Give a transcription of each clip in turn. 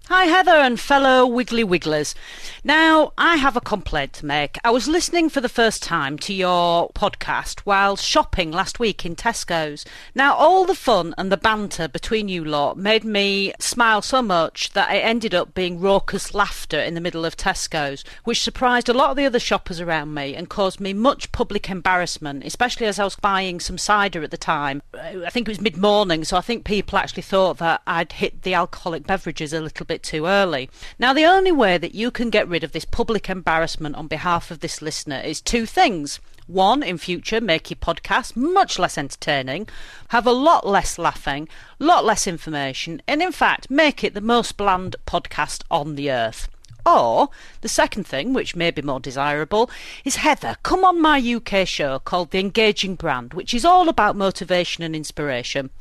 Hi Heather and fellow Wiggly Wigglers. Now, I have a complaint to make. I was listening for the first time to your podcast while shopping last week in Tesco's. Now, all the fun and the banter between you lot made me smile so much that it ended up being raucous laughter in the middle of Tesco's, which surprised a lot of the other shoppers around me and caused me much public embarrassment, especially as I was buying some cider at the time. I think it was mid-morning, so I think people actually thought that I'd hit the alcoholic beverages a little bit too early. Now, the only way that you can get rid of this public embarrassment on behalf of this listener is two things. One, in future, make your podcast much less entertaining, have a lot less laughing, lot less information, and in fact, make it the most bland podcast on the earth. Or, the second thing, which may be more desirable, is Heather, come on my UK show called The Engaging Brand, which is all about motivation and inspiration,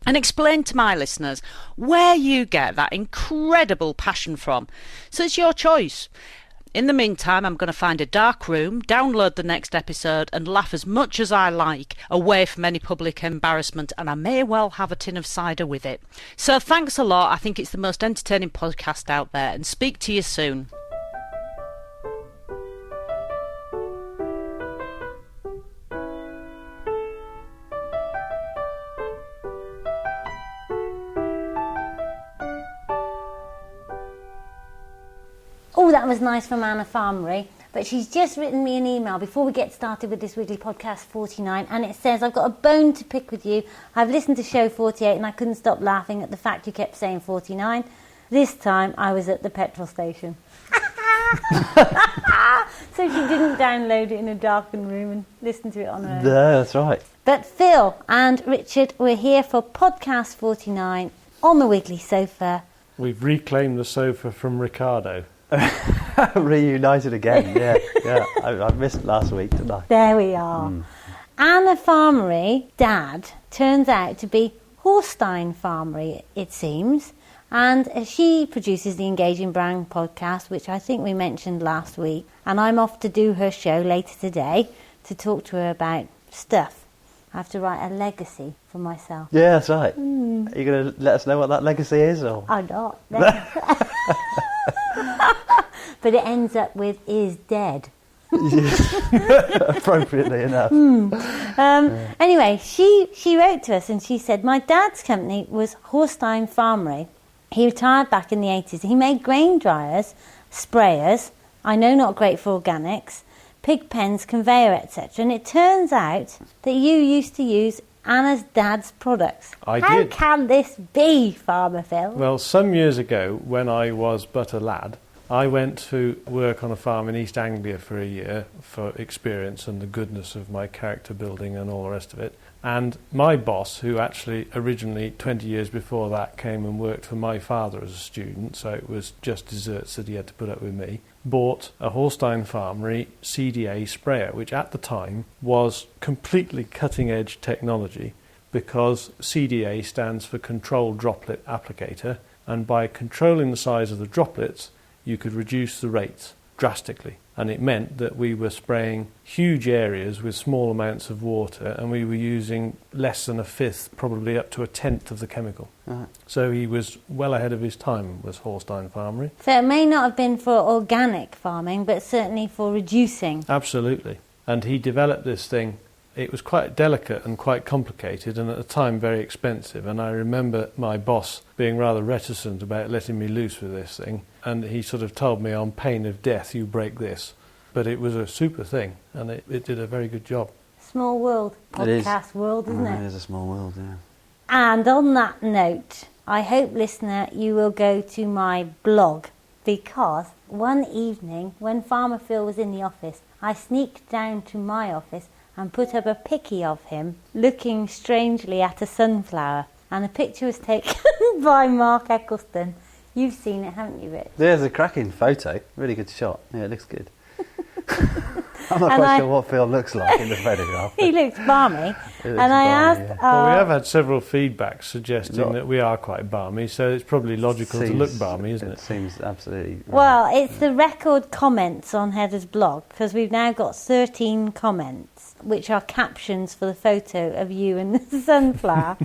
and explain to my listeners where you get that incredible passion from. So it's your choice. In the meantime, I'm going to find a dark room, download the next episode and laugh as much as I like away from any public embarrassment, and I may well have a tin of cider with it. So thanks a lot. I think it's the most entertaining podcast out there, and speak to you soon. Oh, that was nice from Anna Farmery, but she's just written me an email before we get started with this Wiggly Podcast 49, and it says, I've got a bone to pick with you. I've listened to show 48 and I couldn't stop laughing at the fact you kept saying 49. This time I was at the petrol station. So she didn't download it in a darkened room and listen to it on her own. No, that's right. But Phil and Richard, we're here for Podcast 49 on the Wiggly sofa. We've reclaimed the sofa from Ricardo. Reunited again, yeah. I missed last week, didn't I? There we are. Anna Farmery, Dad, turns out to be Horstein Farmery, it seems. And she produces the Engaging Brand podcast, which I think we mentioned last week. And I'm off to do her show later today to talk to her about stuff. I have to write a legacy for myself. Yeah, that's right. Are you going to let us know what that legacy is? Or? I'm not. But it ends up with is dead. Appropriately enough. Anyway, she wrote to us and she said, my dad's company was Horstein Farmery. He retired back in the 80s. He made grain dryers, sprayers, I know not great for organics, pig pens, conveyor, etc. And it turns out that you used to use Anna's dad's products. I How did. can this be, Farmer Phil? Well, some years ago, when I was but a lad, I went to work on a farm in East Anglia for a year for experience and the goodness of my character building and all the rest of it. And my boss, who actually originally 20 years before that came and worked for my father as a student, so it was just desserts that he had to put up with me, bought a Horstein Farmery CDA sprayer, which at the time was completely cutting-edge technology because CDA stands for Controlled Droplet Applicator, and by controlling the size of the droplets, you could reduce the rates drastically. And it meant that we were spraying huge areas with small amounts of water, and we were using less than a fifth, probably up to a tenth of the chemical. Right. So he was well ahead of his time, was Horstein Farmery. So it may not have been for organic farming, but certainly for reducing. Absolutely. And he developed this thing. It was quite delicate and quite complicated, and at the time very expensive. And I remember my boss being rather reticent about letting me loose with this thing. And he sort of told me, on pain of death, you break this. But it was a super thing, and it did a very good job. Small world, podcast world, isn't it? It is a small world, yeah. And on that note, I hope, listener, you will go to my blog, because one evening when Farmer Phil was in the office, I sneaked down to my office and put up a picky of him looking strangely at a sunflower. And the picture was taken by Mark Eccleston. You've seen it, haven't you, Rich? There's a cracking photo. Really good shot. Yeah, it looks good. I'm not quite sure what Phil looks like in the photograph. He looks balmy. He looks And I balmy, asked... yeah. Well, we have had several feedbacks suggesting that we are quite balmy, so it's probably logical to look balmy, isn't it? It seems absolutely... Well, it's the record comments on Heather's blog, because we've now got 13 comments, which are captions for the photo of you and the sunflower.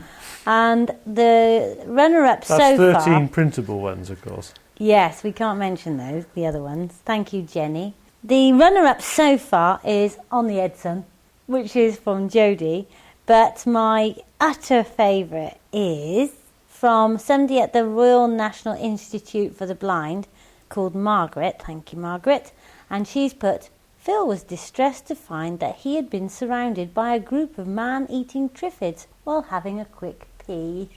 And the runner-up so That's far... 13 printable ones, of course. Yes, we can't mention those, the other ones. Thank you, Jenny. The runner-up so far is On the Edson, which is from Jodie. But my utter favourite is from somebody at the Royal National Institute for the Blind called Margaret. Thank you, Margaret. And she's put, Phil was distressed to find that he had been surrounded by a group of man-eating triffids while having a quick pee.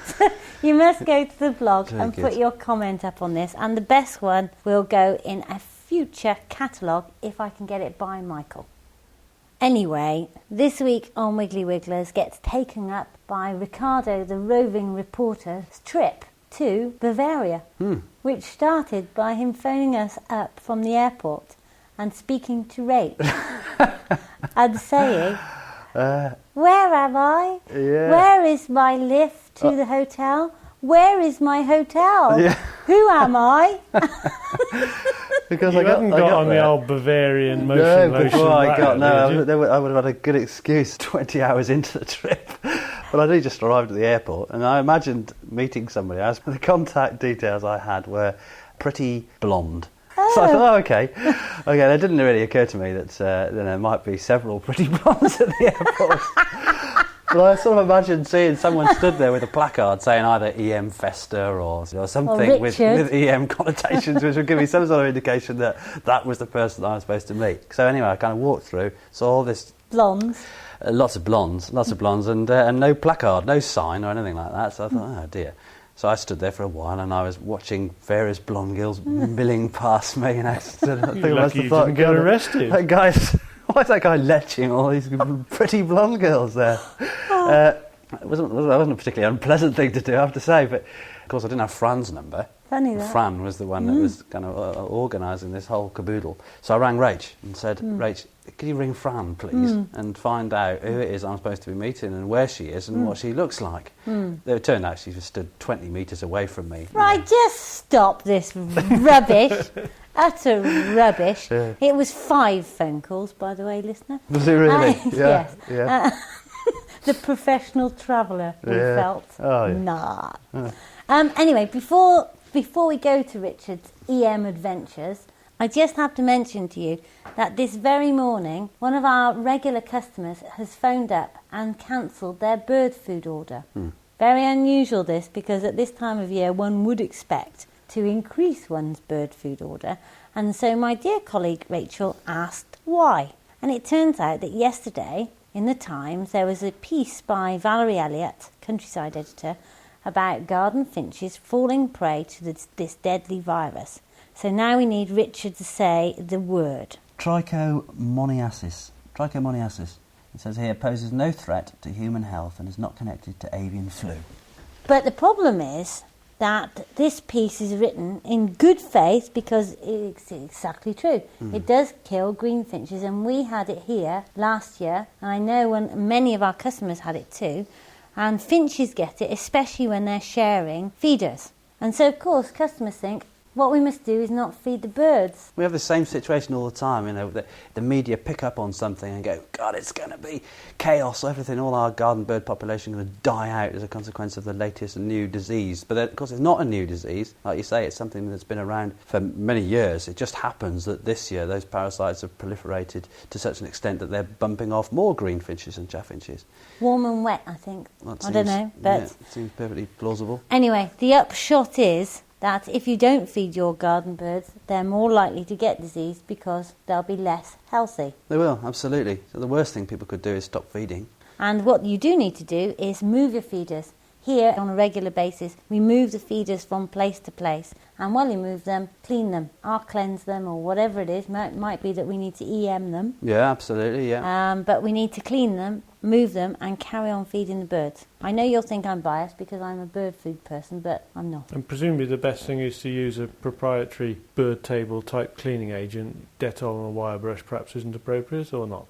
So you must go to the blog and put your comment up on this. And the best one will go in a future catalogue if I can get it by Michael. Anyway, this week on Wiggly Wigglers gets taken up by Ricardo, the roving reporter's trip to Bavaria, which started by him phoning us up from the airport and speaking to Rach and saying, where am I? Yeah. Where is my lift to the hotel? Where is my hotel? Yeah. Who am I? Because You I hadn't got on the there. old Bavarian motion No, lotion. before I like got, that, did you? I would have had a good excuse 20 hours into the trip. But I only just arrived at the airport, and I imagined meeting somebody else. The contact details I had were pretty blonde. So I thought, okay. It didn't really occur to me that there might be several pretty blondes at the airport. But I sort of imagined seeing someone stood there with a placard saying either EM Festa or something with EM connotations, which would give me some sort of indication that that was the person I was supposed to meet. So anyway, I kind of walked through, saw all this... Blondes. Lots of blondes, and no placard, no sign or anything like that. So I thought, oh dear. So I stood there for a while, and I was watching various blonde girls milling past me, and I You're lucky you didn't get arrested. That guy's, why is that guy leching all these pretty blonde girls there? It wasn't a particularly unpleasant thing to do, I have to say, but of course I didn't have Fran's number. Funny that. Fran was the one that was kind of organising this whole caboodle. So I rang Rach and said, Rach, could you ring Fran, please, and find out who it is I'm supposed to be meeting and where she is and what she looks like. It turned out she stood 20 metres away from me. Right, just stop this rubbish. Utter rubbish. Yeah. It was 5 phone calls, by the way, listener. Was it really? Yes. Yeah. The professional traveller, we felt. Oh, yeah. Nah. Anyway, before we go to Richard's EM adventures, I just have to mention to you that this very morning, one of our regular customers has phoned up and cancelled their bird food order. Very unusual this, because at this time of year one would expect to increase one's bird food order, and so my dear colleague Rachel asked why. And it turns out that yesterday in the Times there was a piece by Valerie Elliott, countryside editor, about garden finches falling prey to this deadly virus. So now we need Richard to say the word. Trichomoniasis. Trichomoniasis. It says here, poses no threat to human health and is not connected to avian flu. But the problem is that this piece is written in good faith, because it's exactly true. It does kill greenfinches, and we had it here last year, and I know when many of our customers had it too, and finches get it, especially when they're sharing feeders. And so, of course, customers think, what we must do is not feed the birds. We have the same situation all the time, the media pick up on something and go, God, it's going to be chaos, everything, all our garden bird population going to die out as a consequence of the latest new disease. But of course it's not a new disease, like you say, it's something that's been around for many years. It just happens that this year those parasites have proliferated to such an extent that they're bumping off more greenfinches and chaffinches. Warm and wet, I think. I don't know, but... Yeah, it seems perfectly plausible. Anyway, the upshot is that if you don't feed your garden birds, they're more likely to get disease because they'll be less healthy. They will, absolutely. So the worst thing people could do is stop feeding. And what you do need to do is move your feeders. Here, on a regular basis, we move the feeders from place to place, and while you move them, clean them, or cleanse them, or whatever it is. Might be that we need to EM them. Yeah, absolutely, yeah. But we need to clean them, move them, and carry on feeding the birds. I know you'll think I'm biased because I'm a bird food person, but I'm not. And presumably the best thing is to use a proprietary bird table type cleaning agent. Dettol and a wire brush perhaps isn't appropriate, or not?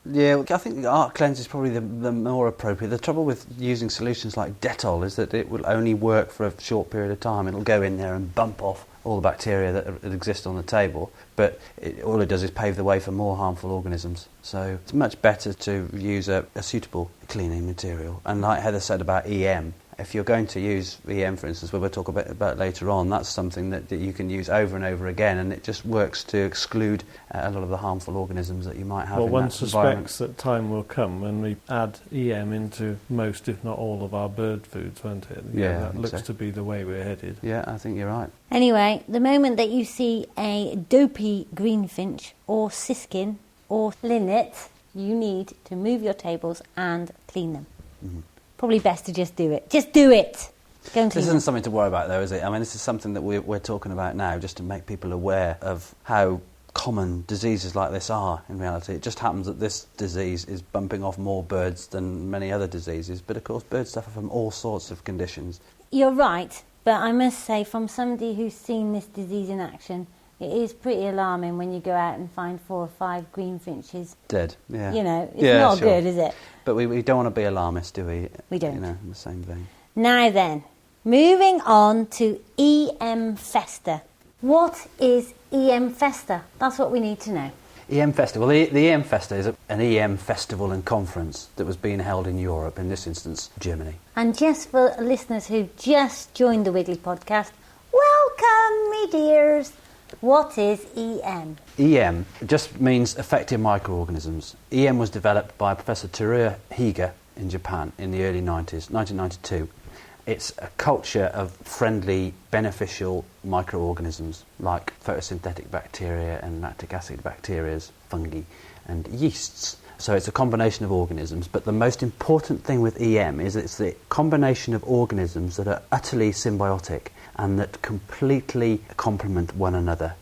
Yeah, I think the Arc Cleanse is probably the more appropriate. The trouble with using solutions like Dettol is that it will only work for a short period of time. It'll go in there and bump off all the bacteria that exist on the table, but all it does is pave the way for more harmful organisms. So it's much better to use a suitable cleaning material. And like Heather said about EM, if you're going to use EM, for instance, we'll talk about later on, that's something that you can use over and over again, and it just works to exclude a lot of the harmful organisms that you might have in that environment. Well, one suspects that time will come when we add EM into most, if not all, of our bird foods, won't it? Yeah, that looks to be the way we're headed. Yeah, I think you're right. Anyway, the moment that you see a dopey greenfinch or siskin or linnet, you need to move your tables and clean them. Mm-hmm. Probably best to just do it. Just do it! Go and clean This them. isn't something to worry about, though, is it? I mean, this is something that we're talking about now, just to make people aware of how common diseases like this are in reality. It just happens that this disease is bumping off more birds than many other diseases, but of course birds suffer from all sorts of conditions. You're right, but I must say, from somebody who's seen this disease in action, it is pretty alarming when you go out and find 4 or 5 greenfinches Dead, yeah. You know, it's Yeah, not sure. good, is it? But we don't want to be alarmist, do we? We don't. You know, in the same vein. Now then, moving on to EM Festa. What is EM Festa? That's what we need to know. EM Festival. The EM Festa is an EM festival and conference that was being held in Europe, in this instance, Germany. And just for listeners who've just joined the Wiggly Podcast, welcome, me dears. What is EM? EM just means effective microorganisms. EM was developed by Professor Teruya Higa in Japan in the early 90s, 1992. It's a culture of friendly, beneficial microorganisms like photosynthetic bacteria and lactic acid bacteria, fungi and yeasts. So it's a combination of organisms, but the most important thing with EM is it's the combination of organisms that are utterly symbiotic and that completely complement one another.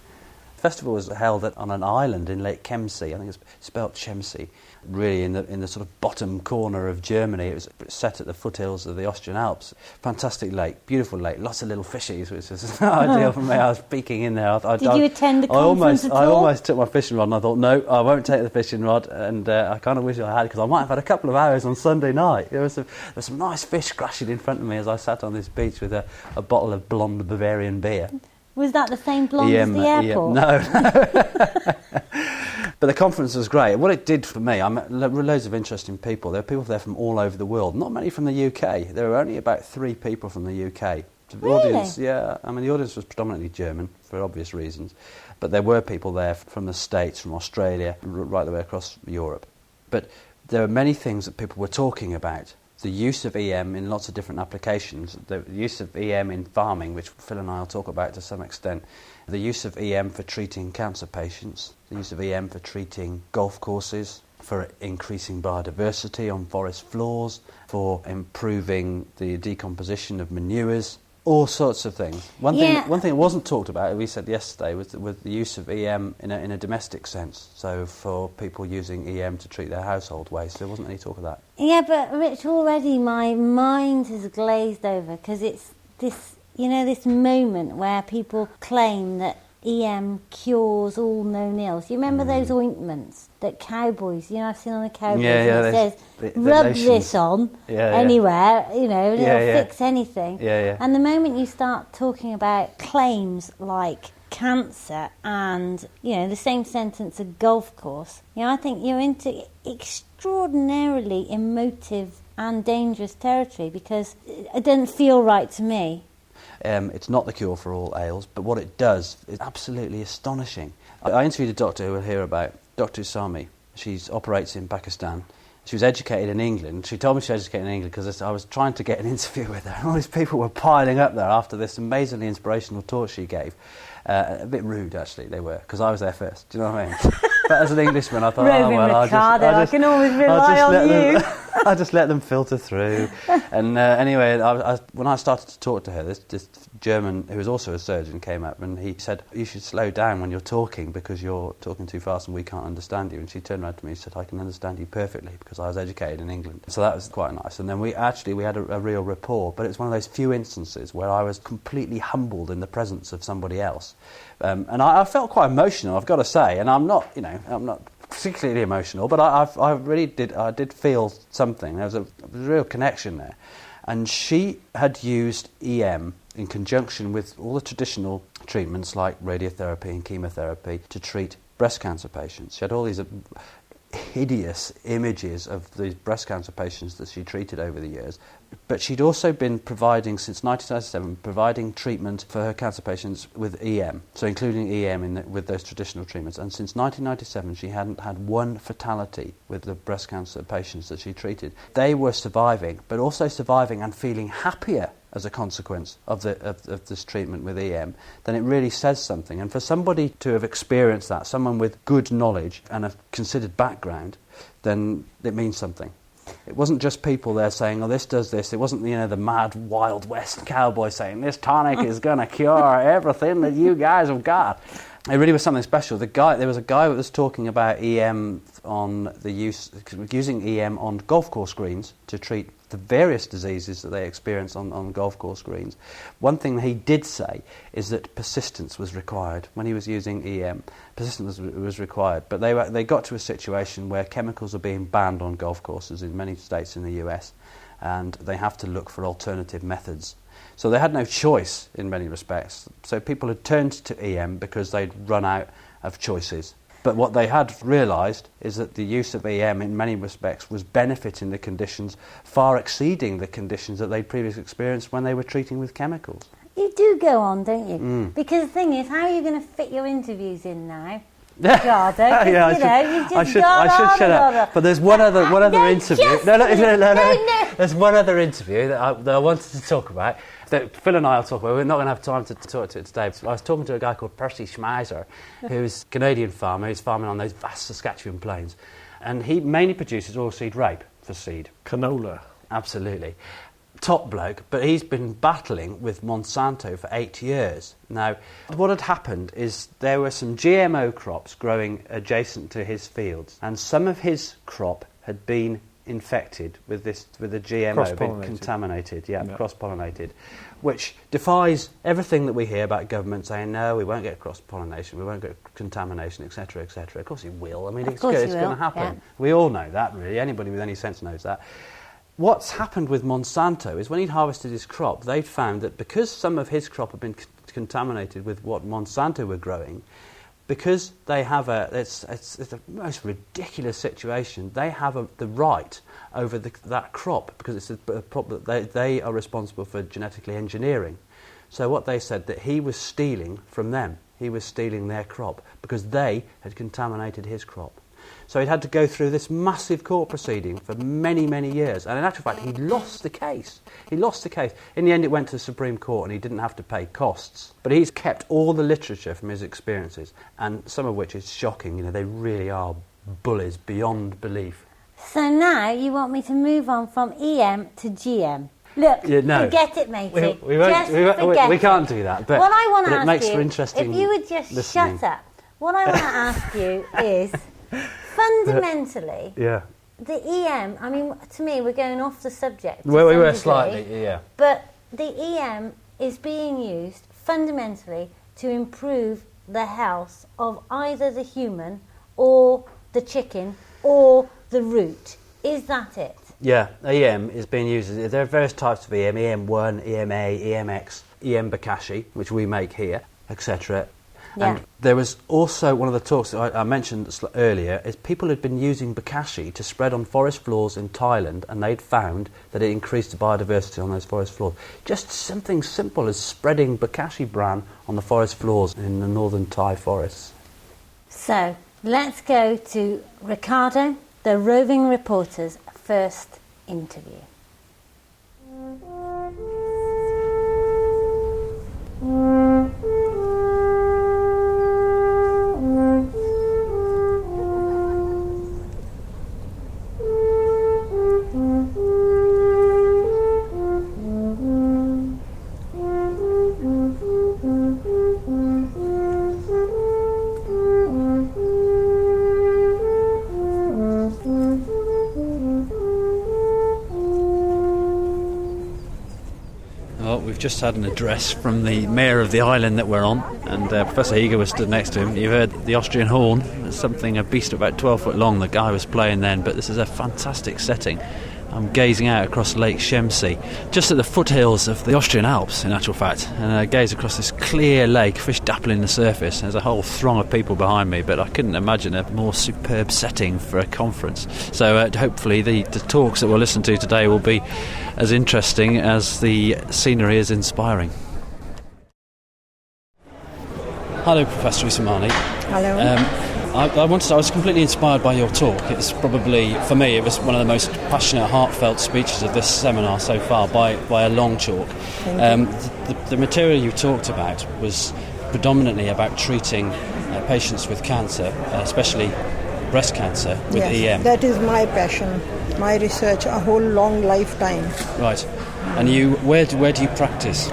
The festival was held on an island in Lake Kemsee. I think it's spelled Chemsee, really in the sort of bottom corner of Germany. It was set at the foothills of the Austrian Alps. Fantastic lake, beautiful lake, lots of little fishies, which was ideal for me. I was peeking in there. Did you attend the conference at all? I almost took my fishing rod and I thought, no, I won't take the fishing rod, and I kind of wish I had, because I might have had a couple of hours on Sunday night. There was some nice fish crashing in front of me as I sat on this beach with a bottle of blonde Bavarian beer. Was that the same blonde as the airport? No. But the conference was great. What it did for me, I met loads of interesting people. There were people there from all over the world, not many from the UK. There were only about 3 people from the UK. The Really? audience, yeah. I mean, the audience was predominantly German, for obvious reasons. But there were people there from the States, from Australia, right the way across Europe. But there were many things that people were talking about. The use of EM in lots of different applications, the use of EM in farming, which Phil and I will talk about to some extent, the use of EM for treating cancer patients, the use of EM for treating golf courses, for increasing biodiversity on forest floors, for improving the decomposition of manures, all sorts of things. One thing that wasn't talked about, we said yesterday, was the use of EM in a domestic sense. So for people using EM to treat their household waste, there wasn't any talk of that. Yeah, but Rich, already my mind has glazed over, because it's this, this moment where people claim that EM cures all known ills. You remember those ointments that cowboys, I've seen on the cowboys, and it says, rub this on anywhere, it'll fix anything. And the moment you start talking about claims like cancer and, the same sentence, a golf course, I think you're into extraordinarily emotive and dangerous territory, because it doesn't feel right to me. It's not the cure for all ails, but what it does is absolutely astonishing. I interviewed a doctor who we'll hear about, Dr. Usami. She operates in Pakistan. She was educated in England. She told me she was educated in England because I was trying to get an interview with her, and all these people were piling up there after this amazingly inspirational talk she gave. A bit rude, actually, they were, because I was there first. Do you know what I mean? But as an Englishman, I thought, Ricardo, I can always rely on you. I just let them filter through. And anyway, when I started to talk to her, this German, who was also a surgeon, came up and he said, you should slow down when you're talking because you're talking too fast and we can't understand you. And she turned around to me and said, I can understand you perfectly because I was educated in England. So that was quite nice. And then we had a real rapport, but it's one of those few instances where I was completely humbled in the presence of somebody else. And I felt quite emotional, I've got to say, and I'm not particularly emotional, but I really did feel something. There was a real connection there. And she had used EM in conjunction with all the traditional treatments like radiotherapy and chemotherapy to treat breast cancer patients. She had all these hideous images of the breast cancer patients that she treated over the years. But she'd also been providing, since 1997, treatment for her cancer patients with EM, so including EM with those traditional treatments. And since 1997, she hadn't had one fatality with the breast cancer patients that she treated. They were surviving, but also surviving and feeling happier as a consequence of this treatment with EM, then it really says something. And for somebody to have experienced that, someone with good knowledge and a considered background, then it means something. It wasn't just people there saying, oh, this does this. It wasn't, the mad Wild West cowboy saying, this tonic is going to cure everything that you guys have got. It really was something special. There was a guy that was talking about EM using EM on golf course greens to treat the various diseases that they experience on golf course greens. One thing he did say is that persistence was required when he was using EM. Persistence was required, but they got to a situation where chemicals are being banned on golf courses in many states in the US, and they have to look for alternative methods. So they had no choice in many respects. So people had turned to EM because they'd run out of choices. But what they had realised is that the use of EM in many respects was benefiting the conditions far exceeding the conditions that they'd previously experienced when they were treating with chemicals. You do go on, don't you? Because the thing is, how are you going to fit your interviews in now? Ricardo, I should shut up. But there's one other interview. No. There's one other interview that I wanted to talk about. That Phil and I will talk about. We're not going to have time to talk to it today. I was talking to a guy called Percy Schmeiser, who's a Canadian farmer. He's farming on those vast Saskatchewan plains, and he mainly produces oilseed rape for seed. Canola. Absolutely. Top bloke, but he's been battling with Monsanto for 8 years. Now, what had happened is there were some GMO crops growing adjacent to his fields, and some of his crop had been infected with the GMO, been contaminated, cross-pollinated, which defies everything that we hear about government saying, no, we won't get cross-pollination, we won't get contamination, etc., etc. Of course it will. I mean, it's going to happen. Yeah. We all know that, really. Anybody with any sense knows that. What's happened with Monsanto is when he'd harvested his crop, they'd found that because some of his crop had been contaminated with what Monsanto were growing, because they have it's the most ridiculous situation. They have the right over that crop because it's a crop that they are responsible for genetically engineering. So what they said that he was stealing from them. He was stealing their crop because they had contaminated his crop. So he'd had to go through this massive court proceeding for many, many years. And in actual fact, he lost the case. In the end, it went to the Supreme Court and he didn't have to pay costs. But he's kept all the literature from his experiences, and some of which is shocking. They really are bullies beyond belief. So now you want me to move on from EM to GM. Look, forget it, matey. We can't do that. But what I want to it ask makes you, for interesting if you would just listening. shut up. What I want to ask you is, fundamentally, the EM, I mean, to me, we're going off the subject. Well, we were slightly, yeah. But the EM is being used fundamentally to improve the health of either the human or the chicken or the root. Is that it? Yeah, EM is being used. There are various types of EM, EM1, EMA, EMX, EM Bokashi, which we make here, etc. Yeah. And there was also one of the talks that I mentioned earlier is people had been using Bokashi to spread on forest floors in Thailand, and they'd found that it increased the biodiversity on those forest floors. Just something simple as spreading Bokashi bran on the forest floors in the northern Thai forests. So, let's go to Ricardo, the roving reporter's first interview. just had an address from the mayor of the island that we're on, and Professor Higa was stood next to him. You heard the Austrian horn, something, a beast about 12 foot long, the guy was playing then, but this is a fantastic setting. I'm gazing out across Lake Shemsee, just at the foothills of the Austrian Alps, in actual fact, and I gaze across this clear lake, fish dappling the surface. There's a whole throng of people behind me, but I couldn't imagine a more superb setting for a conference. So hopefully the talks that we'll listen to today will be as interesting as the scenery is inspiring. Hello, Professor Usmani. Hello. I was completely inspired by your talk. It's probably, for me, it was one of the most passionate, heartfelt speeches of this seminar so far by a long chalk. The material you talked about was predominantly about treating patients with cancer, especially breast cancer, with EM. That is my passion, my research, a whole long lifetime. Right. And you, where do you practice?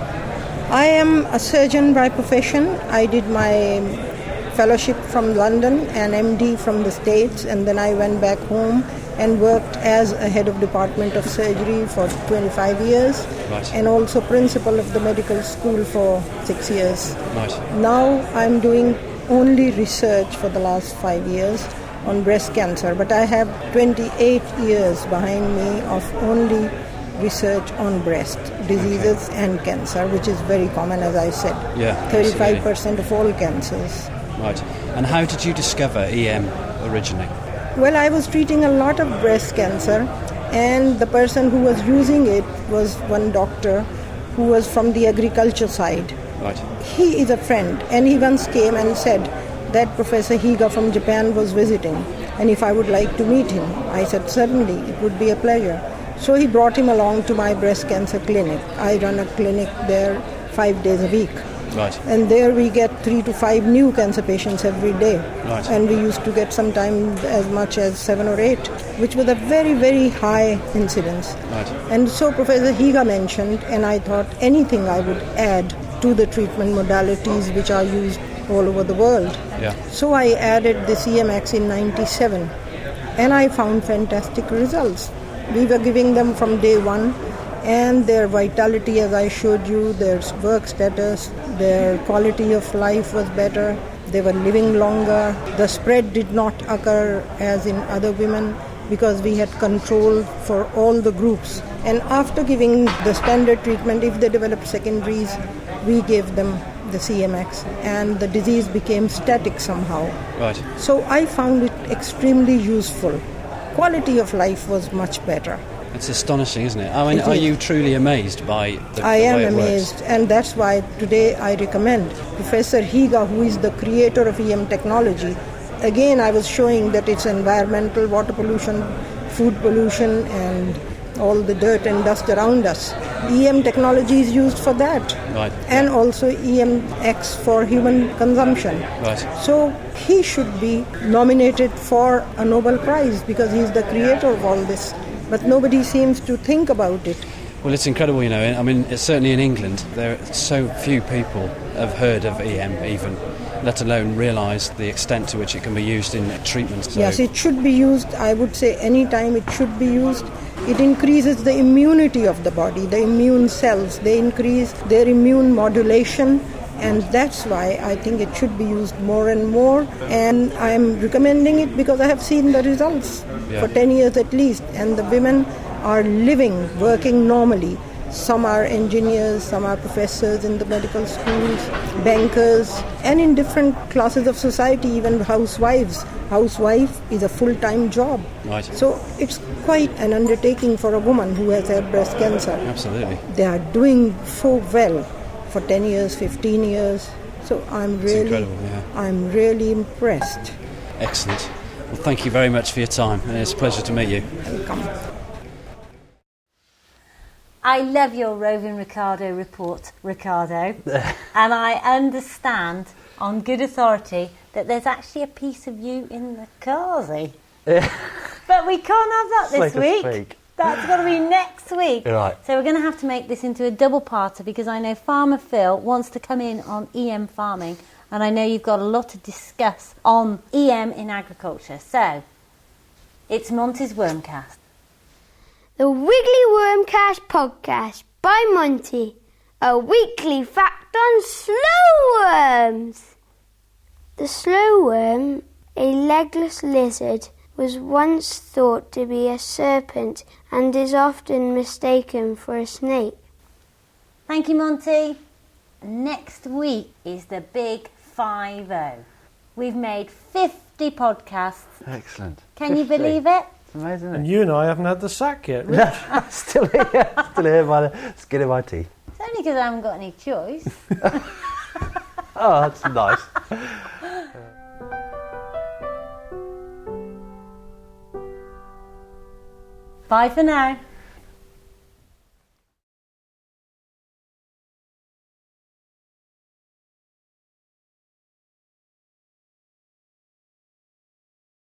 I am a surgeon by profession. I did my fellowship from London and MD from the States, and then I went back home and worked as a head of department of surgery for 25 years, right. And also principal of the medical school for 6 years. Right. Now I'm doing only research for the last 5 years on breast cancer, but I have 28 years behind me of only research on breast diseases and cancer, which is very common, as I said. Yeah, 35% of all cancers. Right. And how did you discover EM originally? Well, I was treating a lot of breast cancer, and the person who was using it was one doctor who was from the agriculture side. Right. He is a friend, and he once came and said that Professor Higa from Japan was visiting, and if I would like to meet him. I said, certainly, it would be a pleasure. So he brought him along to my breast cancer clinic. I run a clinic there 5 days a week. Right. And there we get 3 to 5 new cancer patients every day. Right. And we used to get sometimes as much as 7 or 8, which was a very, very high incidence. Right. And so Professor Higa mentioned, and I thought anything I would add to the treatment modalities which are used all over the world. Yeah. So I added the CMX in 97, and I found fantastic results. We were giving them from day one, and their vitality, as I showed you, their work status, their quality of life was better. They were living longer. The spread did not occur as in other women because we had control for all the groups. And after giving the standard treatment, if they developed secondaries, we gave them the CMX, and the disease became static somehow. Right. So I found it extremely useful. Quality of life was much better. It's astonishing, isn't it? I mean, are you truly amazed by the I am way it amazed, works? and that's why today I recommend Professor Higa, who is the creator of EM technology. Again, I was showing that it's environmental, water pollution, food pollution, and all the dirt and dust around us. EM technology is used for that. Right. And also EMX for human consumption. Right. So he should be nominated for a Nobel Prize because he's the creator of all this. But nobody seems to think about it. Well, it's incredible, you know. I mean, it's certainly in England, there are so few people have heard of EM even, let alone realise the extent to which it can be used in treatment. So. Yes, it should be used. I would say any time it should be used. It increases the immunity of the body, the immune cells. They increase their immune modulation, and that's why I think it should be used more and more. And I'm recommending it because I have seen the results for 10 years at least, and the women are living, working normally. Some are engineers, some are professors in the medical schools, bankers, and in different classes of society, even housewives. Housewife is a full-time job. Right. So it's quite an undertaking for a woman who has had breast cancer. Absolutely. They are doing so well for 10 years, 15 years. So I'm really impressed. Excellent. Well, thank you very much for your time, and it's a pleasure to meet you. Welcome. I love your roving Ricardo report, Ricardo. And I understand on good authority that there's actually a piece of you in the Kazi. But we can't have that this week. That's got to be next week. Right. So we're going to have to make this into a double-parter because I know Farmer Phil wants to come in on EM farming, and I know you've got a lot to discuss on EM in agriculture. So, it's Monty's Wormcast. The Wiggly Wormcast podcast by Monty, A weekly fact on slowworms. The slowworm, a legless lizard, was once thought to be a serpent and is often mistaken for a snake. Thank you, Monty. Next week is the big 50. We've made 50 podcasts. Excellent. Can you believe it? It's amazing, isn't And it? you and I haven't had the sack yet, Rich. Still here by the skin of my teeth. It's only because I haven't got any choice. Oh, that's nice. Bye for now.